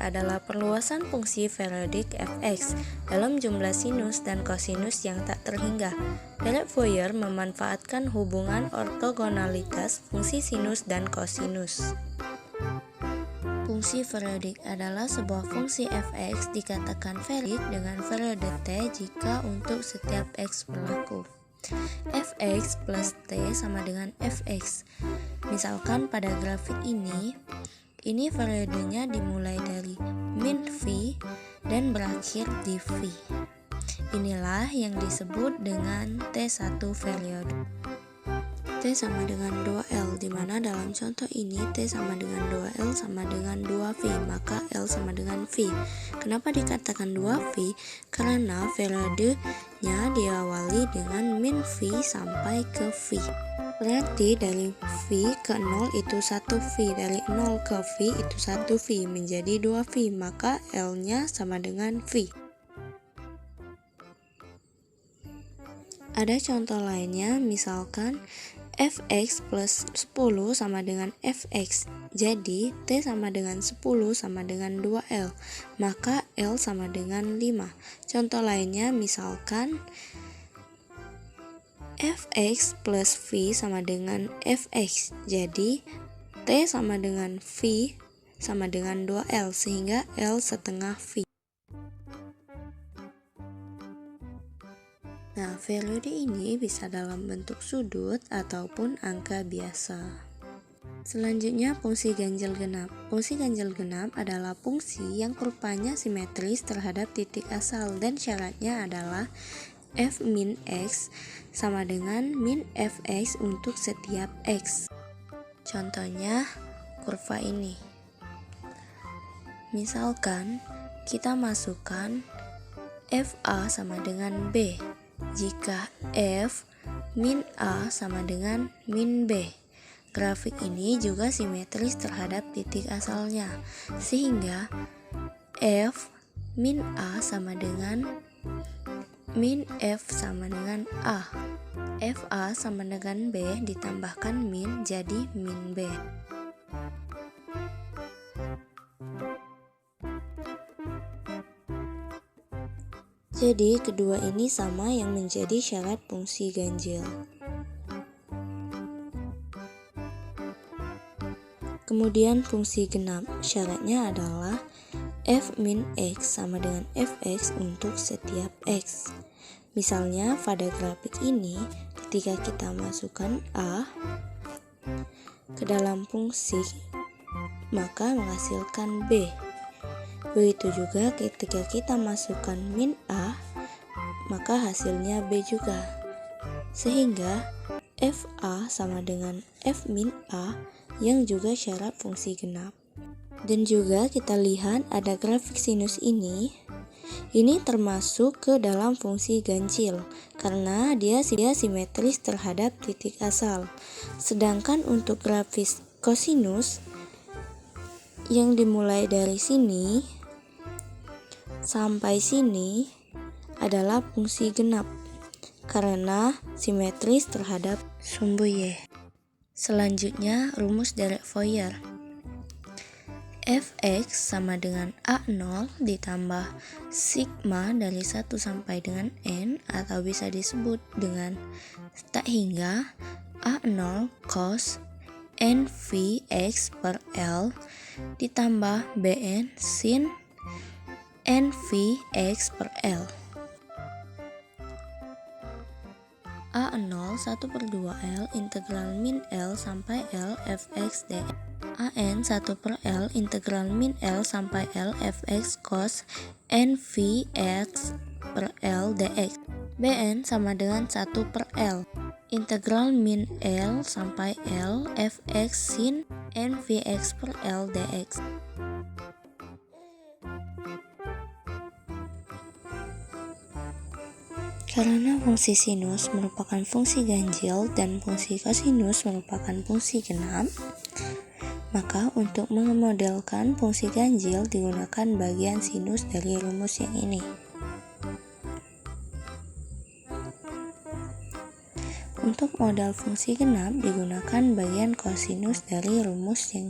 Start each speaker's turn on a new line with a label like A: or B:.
A: adalah perluasan fungsi periodik fx dalam jumlah sinus dan kosinus yang tak terhingga. Derek Fourier memanfaatkan hubungan ortogonalitas fungsi sinus dan kosinus. Fungsi periodik adalah sebuah fungsi fx dikatakan periodik dengan periode t jika untuk setiap x berlaku. Fx plus t sama dengan fx. Misalkan pada grafik ini periodenya dimulai dari min v dan berakhir di v. Inilah yang disebut dengan T1 periode. T sama dengan 2L, di mana dalam contoh ini T sama dengan 2L sama dengan 2V, maka L sama dengan V. Kenapa dikatakan 2V? Karena periodenya diawali dengan min V sampai ke V. Berarti dari V ke 0 itu 1V, dari 0 ke V itu 1V, menjadi 2V, maka L-nya sama dengan V. Ada contoh lainnya, misalkan fx plus 10 sama dengan fx. Jadi T sama dengan 10 sama dengan 2L, maka L sama dengan 5. Contoh lainnya misalkan fx plus v sama dengan fx. Jadi T sama dengan v sama dengan 2L, sehingga L setengah v. Nah, periode ini bisa dalam bentuk sudut ataupun angka biasa. Selanjutnya, fungsi ganjil genap. Fungsi ganjil genap adalah fungsi yang rupanya simetris terhadap titik asal dan syaratnya adalah f min x sama dengan min fx untuk setiap x. Contohnya, kurva ini. Misalkan, kita masukkan fa sama dengan b. Jika f min a sama dengan min b, grafik ini juga simetris terhadap titik asalnya, sehingga f min a sama dengan min f sama dengan a. Fa sama dengan b ditambahkan min jadi min b. Jadi kedua ini sama yang menjadi syarat fungsi ganjil. Kemudian fungsi genap, syaratnya adalah f min x sama dengan fx untuk setiap x. Misalnya pada grafik ini, ketika kita masukkan a ke dalam fungsi, maka menghasilkan b. Begitu juga ketika kita masukkan min a, maka hasilnya b juga. Sehingga fa sama dengan f min a yang juga syarat fungsi genap. Dan juga kita lihat ada grafik sinus ini termasuk ke dalam fungsi ganjil karena dia simetris terhadap titik asal. Sedangkan untuk grafik kosinus yang dimulai dari sini sampai sini adalah fungsi genap karena simetris terhadap sumbu y. Selanjutnya rumus Derek Fourier. Fx sama dengan A0 ditambah sigma dari 1 sampai dengan n, atau bisa disebut dengan tak hingga A0 cos nvx per L ditambah bn sin nvx per L. A0 1/2L integral min L sampai L fx dx. An 1/L integral min L sampai L fx cos nvx per L dx. Bn sama dengan 1/L integral min L sampai L fx sin nvx per L dx. Karena fungsi sinus merupakan fungsi ganjil dan fungsi kosinus merupakan fungsi genap, maka untuk memodelkan fungsi ganjil digunakan bagian sinus dari rumus yang ini. Untuk model fungsi genap digunakan bagian kosinus dari rumus yang